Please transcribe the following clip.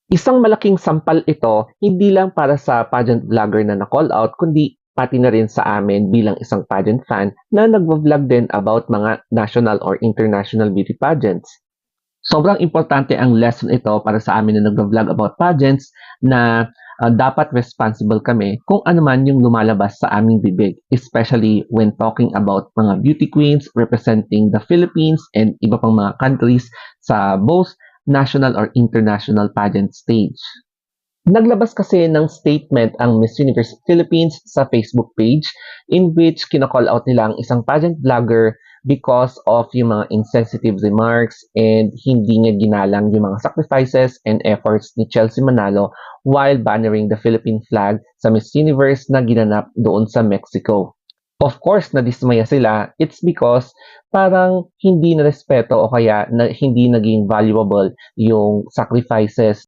Isang malaking sampal ito hindi lang para sa pageant vlogger na na-call out kundi pati na rin sa amin bilang isang pageant fan na nagvo-vlog din about mga national or international beauty pageants. Sobrang importante ang lesson ito para sa amin na nagvo-vlog about pageants na dapat responsible kami kung ano man yung lumalabas sa aming bibig, especially when talking about mga beauty queens representing the Philippines and iba pang mga countries sa both national or international pageant stage. Naglabas kasi ng statement ang Miss Universe Philippines sa Facebook page in which kina-call out nila ang isang pageant vlogger because of yung mga insensitive remarks and hindi niya ginalang yung mga sacrifices and efforts ni Chelsea Manalo while bannering the Philippine flag sa Miss Universe na ginanap doon sa Mexico. Of course, nadismaya sila. It's because parang hindi na respeto o kaya na hindi naging valuable yung sacrifices